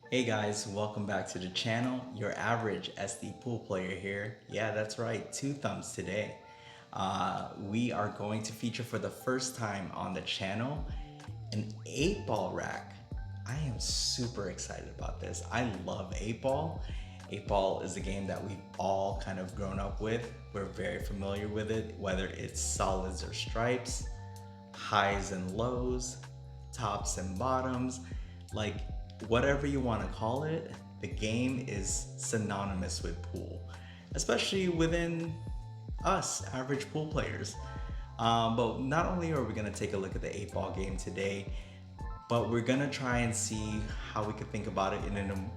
Hey guys, welcome back to the channel. Your average SD pool player here. Yeah, that's right, two thumbs today. We are going to feature for the first time on the channel an 8-ball rack. I am super excited about this. I love 8-ball. 8-ball is a game that we've all kind of grown up with. We're very familiar with it, whether it's solids or stripes, highs and lows, tops and bottoms, like whatever you want to call it, the game is synonymous with pool, especially within us, average pool players. But not only are we going to take a look at the 8-ball game today, but we're gonna try and see how we could think about it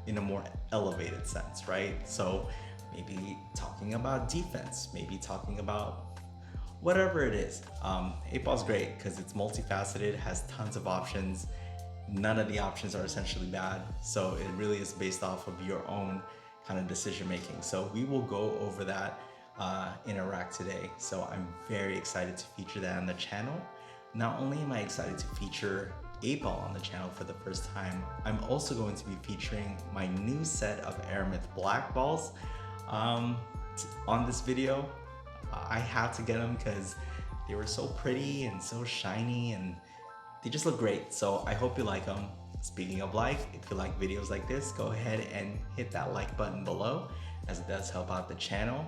in a more elevated sense, right? So maybe talking about defense, maybe talking about whatever it is. 8-ball's great because it's multifaceted, has tons of options. None of the options are essentially bad, so it really is based off of your own kind of decision making. So we will go over that in a rack today. So I'm very excited to feature that on the channel. Not only am I excited to feature 8-ball on the channel for the first time, I'm also going to be featuring my new set of Aramith black balls um, on this video. I had to get them because they were so pretty and so shiny and they just look great. So I hope you like them. Speaking of like, if you like videos like this, go ahead and hit that like button below, as it does help out the channel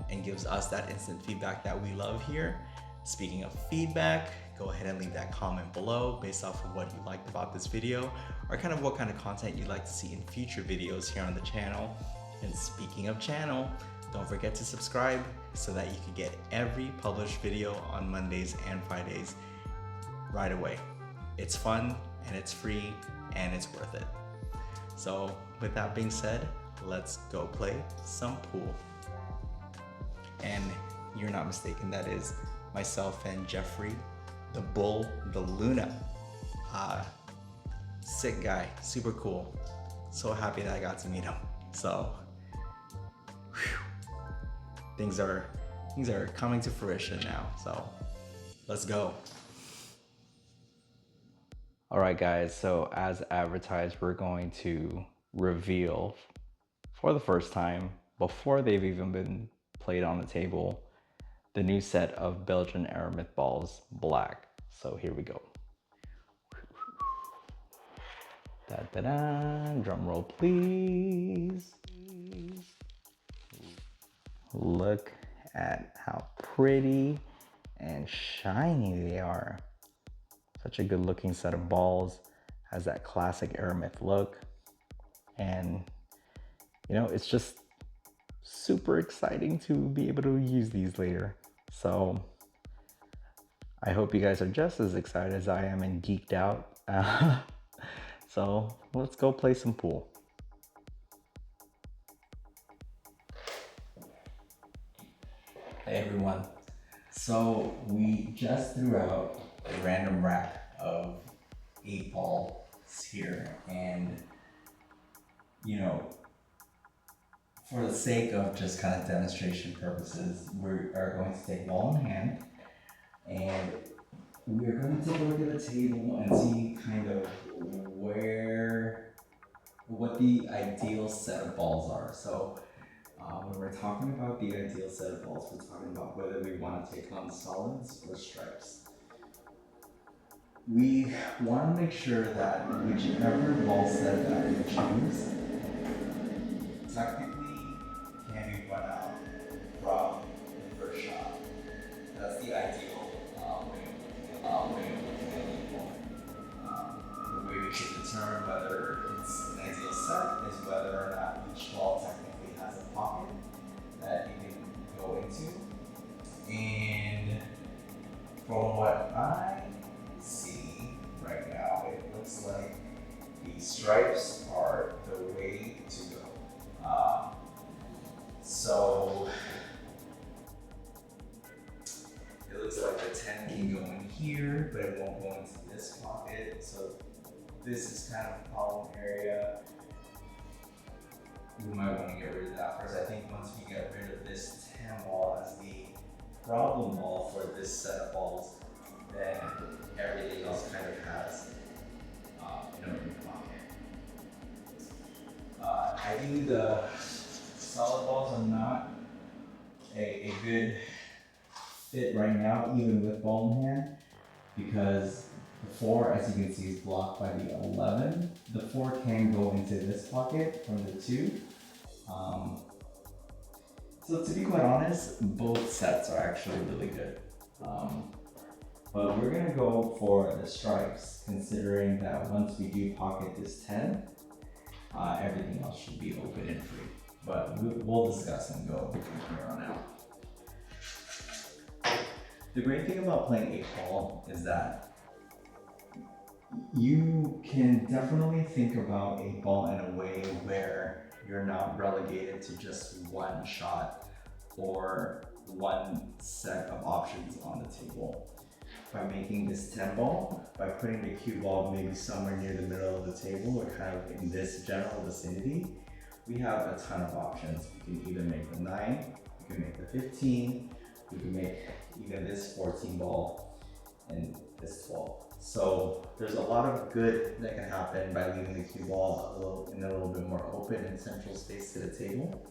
and gives us that instant feedback that we love here. Speaking of feedback, go ahead and leave that comment below based off of what you liked about this video or kind of what kind of content you'd like to see in future videos here on the channel. And speaking of channel, don't forget to subscribe so that you can get every published video on Mondays and Fridays right away. It's fun and it's free and it's worth it. So with that being said, let's go play some pool. And you're not mistaken, that is myself and Jeffrey, the Bull, the Luna. Sick guy, super cool. So happy that I got to meet him. So things are coming to fruition now. So let's go. All right, guys. So as advertised, we're going to reveal for the first time, before they've even been played on the table, the new set of Belgian Aramith balls black. So here we go. Da da da. Drum roll, please. Look at how pretty and shiny they are. Such a good looking set of balls. Has that classic Aramith look. And you know, it's just super exciting to be able to use these later. So I hope you guys are just as excited as I am and geeked out. So let's go play some pool. Hey everyone. So we just threw out a random rack of 8-balls here, and you know, for the sake of just kind of demonstration purposes, we are going to take ball in hand and we are going to take a look at the table and see kind of what the ideal set of balls are. So when we're talking about the ideal set of balls, we're talking about whether we want to take on solids or stripes. We want to make sure that whichever ball set that we choose technically can be run out from the first shot. That's the ideal way of looking at the ball. The way we should determine whether it's an ideal set is whether or not each ball technically has a pocket that you can go into. And from what I see right now, it looks like the stripes are the way to go. So it looks like the 10 can go in here, but it won't go into this pocket. So this is kind of a problem area. We might want to get rid of that first. I think once we get rid of this 10 ball as the problem ball for this set of balls, then everything else kind of has an open pocket. ideally the solid balls are not a good fit right now, even with ball in hand, because the 4, as you can see, is blocked by the 11. The 4 can go into this pocket from the 2. So to be quite honest, both sets are actually really good. But we're gonna go for the stripes, considering that once we do pocket this 10, everything else should be open and free. But we'll discuss and go from here on out. The great thing about playing 8-ball is that you can definitely think about 8-ball in a way where you're not relegated to just one shot or one set of options on the table. By making this 10-ball, by putting the cue ball maybe somewhere near the middle of the table or kind of in this general vicinity, we have a ton of options. We can either make the 9, we can make the 15, we can make even this 14 ball and this 12. So there's a lot of good that can happen by leaving the cue ball a little bit more open and central space to the table.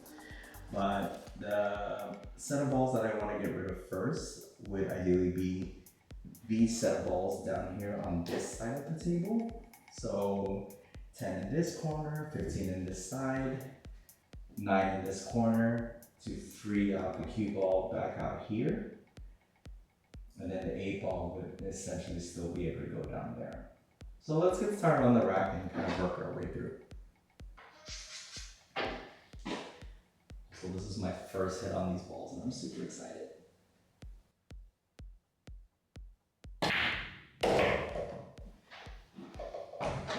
But the set of balls that I want to get rid of first would ideally be these set of balls down here on this side of the table. So 10 in this corner, 15 in this side, 9 in this corner to free out the cue ball back out here. And then the 8-ball would essentially still be able to go down there. So let's get started on the rack and kind of work our way through. So this is my first hit on these balls and I'm super excited.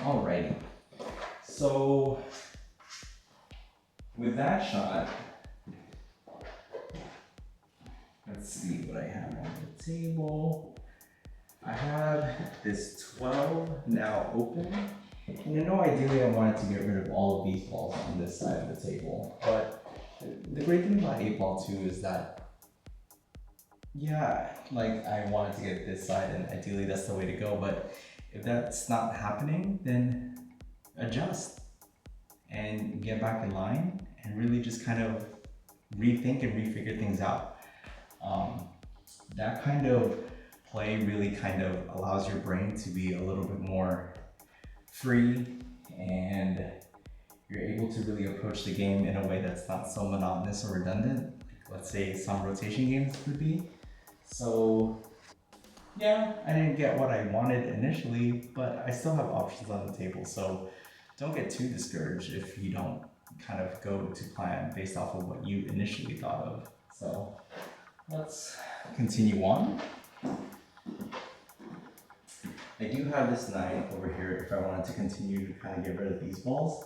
Alrighty, so with that shot, let's see what I have on the table. I have this 12 now open. And I know ideally I wanted to get rid of all of these balls on this side of the table, but the great thing about 8-ball too is that, yeah, like I wanted to get this side and ideally that's the way to go, but if that's not happening, then adjust and get back in line and really just kind of rethink and refigure things out. That kind of play really kind of allows your brain to be a little bit more free and you're able to really approach the game in a way that's not so monotonous or redundant, like let's say some rotation games would be. So yeah, I didn't get what I wanted initially, but I still have options on the table, so don't get too discouraged if you don't kind of go to plan based off of what you initially thought of. So let's continue on. I do have this 9 over here if I wanted to continue to kind of get rid of these balls,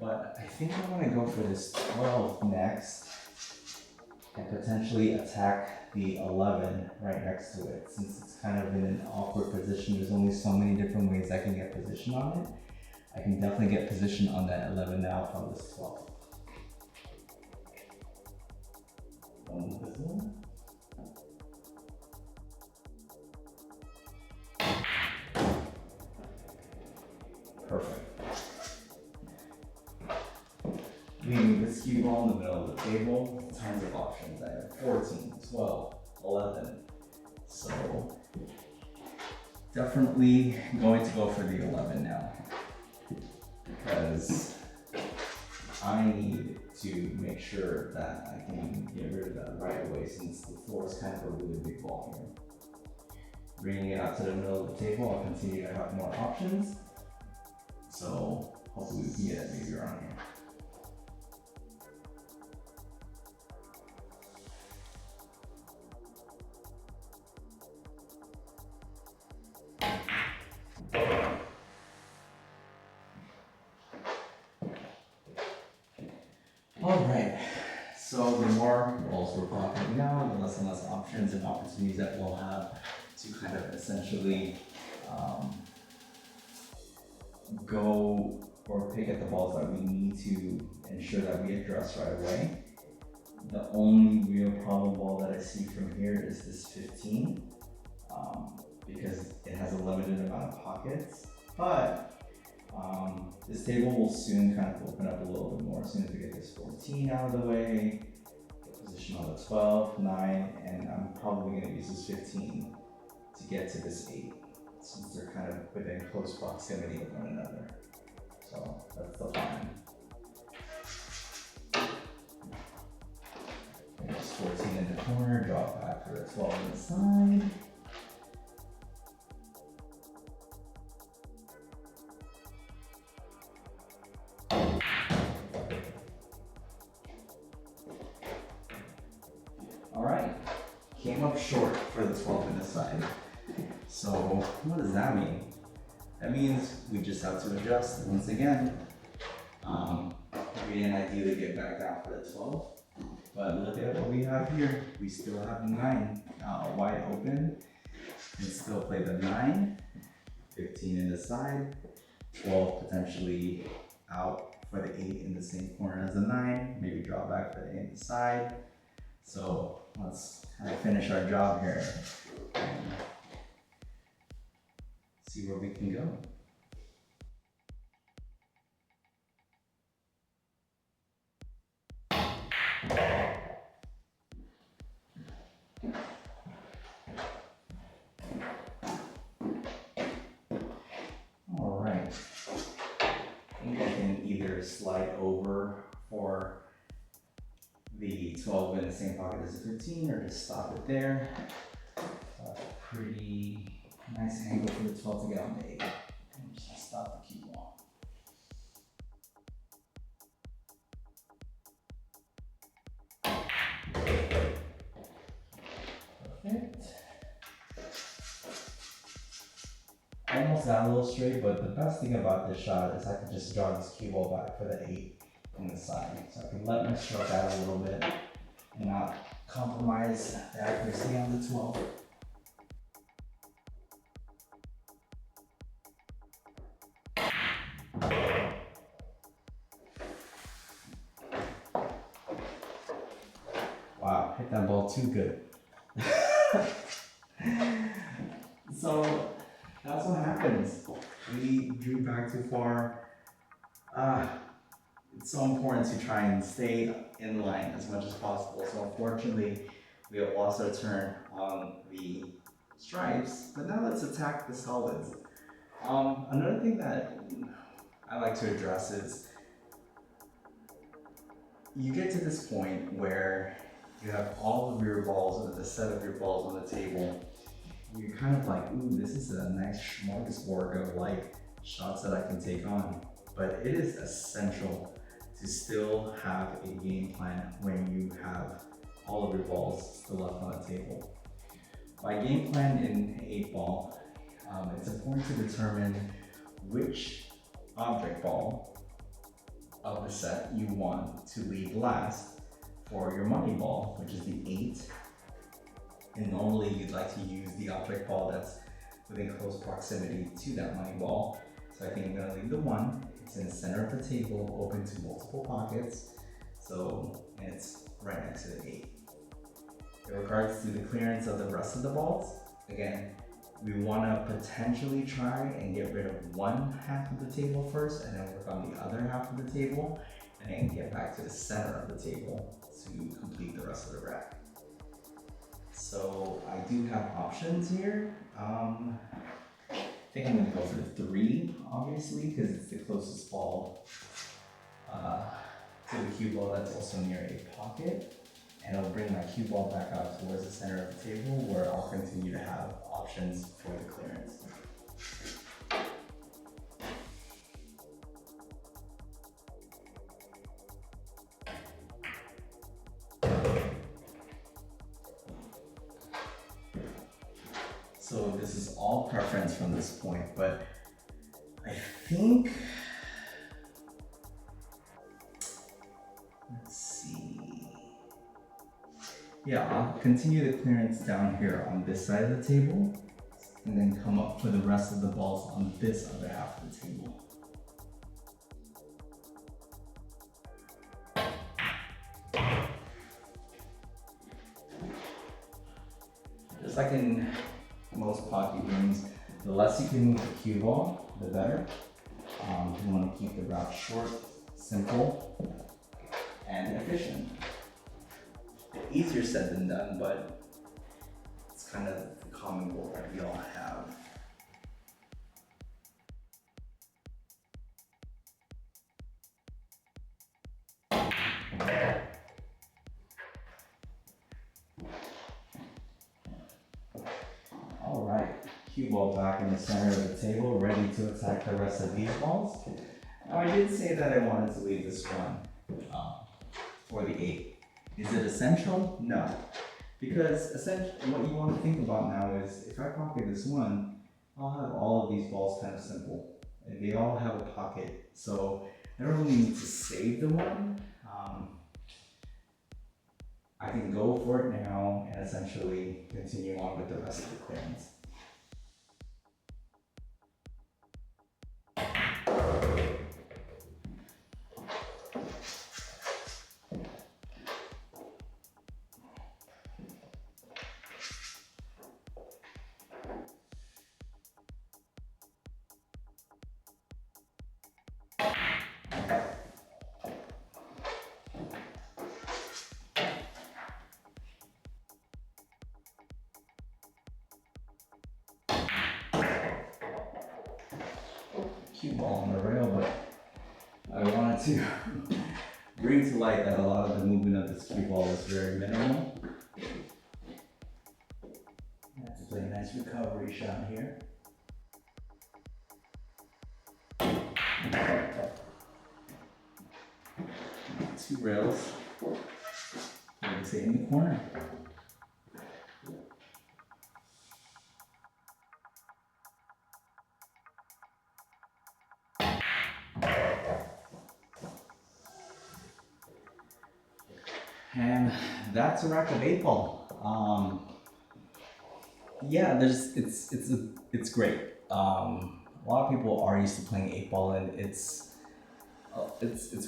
but I think I want to go for this 12 next and potentially attack the 11 right next to it. Since it's kind of in an awkward position, there's only so many different ways I can get position on it. I can definitely get position on that 11 now from this 12. Perfect. Leaving this cue ball in the middle of the table, tons of options. I have 14, 12, 11. So definitely going to go for the 11 now because I need to make sure that I can get rid of that right away since the 4 is kind of a really big ball here. Bringing it out to the middle of the table, I'll continue to have more options. So hopefully we can get it maybe around here. Alright, so the more balls we're blocking now, the less and less options and opportunities that we'll have to kind of essentially go or pick at the balls that we need to ensure that we address right away. The only real problem ball that I see from here is this 15 because it has a limited amount of pockets, but This table will soon kind of open up a little bit more as soon as we get this 14 out of the way, get position on the 12, 9, and I'm probably going to use this 15 to get to this 8, since they're kind of within close proximity of one another. So that's the plan. There's 14 in the corner, drop back for the 12 on the side. All right, came up short for the 12 on the side. So what does that mean? That means we just have to adjust once again. We didn't ideally get back down for the 12, but look at what we have here. We still have the 9 wide open, and still play the 9, 15 in the side, 12 potentially out for the 8 in the same corner as the 9, maybe draw back for the 8 in the side. So let's kind of finish our job here and see where we can go. All right, I think I can either slide over for the 12 in the same pocket as the 15 or just stop it there. Pretty nice angle for the 12 to get on the 8. And just stop the cue ball. Perfect. I almost got a little straight, but the best thing about this shot is I can just draw this cue ball back for the 8 on the side. So I can let my stroke out a little bit and not compromise the accuracy on the 12. Wow, hit that ball too good. So that's what happens. We drew back too far. It's so important to try and stay in line as much as possible. So unfortunately, we have lost our turn on the stripes, but now let's attack the solids. Another thing that I like to address is you get to this point where you have all of your balls, or the set of your balls on the table. You're kind of like, ooh, this is a nice smorgasbord of like shots that I can take on. But it is essential to still have a game plan when you have all of your balls still left on the table. By game plan in 8-ball, it's important to determine which object ball of the set you want to leave last for your money ball, which is the 8. And normally you'd like to use the object ball that's within close proximity to that money ball. So I think I'm gonna leave the 1. It's in the center of the table, open to multiple pockets. So, and it's right next to the 8. In regards to the clearance of the rest of the balls, again, we wanna potentially try and get rid of one half of the table first and then work on the other half of the table and then get back to the center of the table to complete the rest of the rack. So I do have options here. I think I'm gonna go for the 3, obviously, because it's the closest ball to the cue ball that's also near a pocket. And I'll bring my cue ball back out towards the center of the table where I'll continue to have options for the clearance. So this is all preference from this point, but I think, let's see. Yeah, I'll continue the clearance down here on this side of the table and then come up for the rest of the balls on this other half of the table. Just like in most pocket games, the less you can move the cue ball, the better. You want to keep the route short, simple, and efficient. Easier said than done, but it's kind of the common goal that we all have. All right, cue ball back in the center of the table, ready to attack the rest of these balls. Now, I did say that I wanted to leave this one for the 8. Is it essential? No. Because essentially what you want to think about now is if I pocket this one, I'll have all of these balls kind of simple. And they all have a pocket. So I don't really need to save the one. I can go for it now and essentially continue on with the rest of the clearance. Cue ball on the rail, but I wanted to bring to light that a lot of the movement of this cue ball is very minimal. I have to play a nice recovery shot here. 2 rails, like I say, in the corner. And that's a rack of 8 ball. Yeah, it's great. A lot of people are used to playing 8 ball, and it's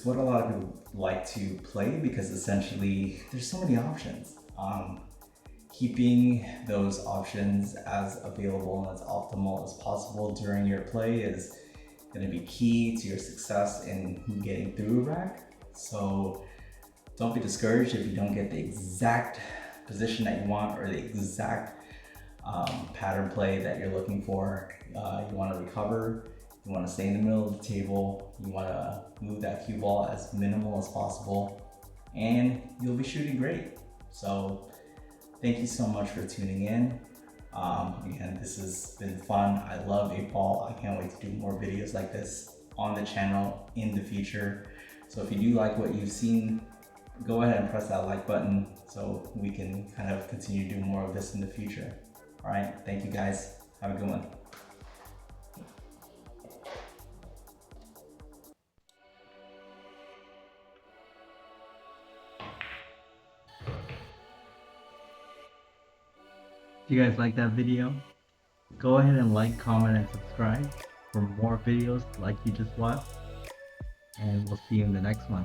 what a lot of people like to play because essentially there's so many options. Keeping those options as available and as optimal as possible during your play is going to be key to your success in getting through a rack. So don't be discouraged if you don't get the exact position that you want or the exact pattern play that you're looking for. You want to recover, you want to stay in the middle of the table, you want to move that cue ball as minimal as possible, and you'll be shooting great. So thank you so much for tuning in. Again, this has been fun. I love 8 ball. I can't wait to do more videos like this on the channel in the future. So if you do like what you've seen, go ahead and press that like button so we can kind of continue to do more of this in the future. All right, thank you guys. Have a good one. If you guys like that video, go ahead and like, comment, and subscribe for more videos like you just watched. And we'll see you in the next one.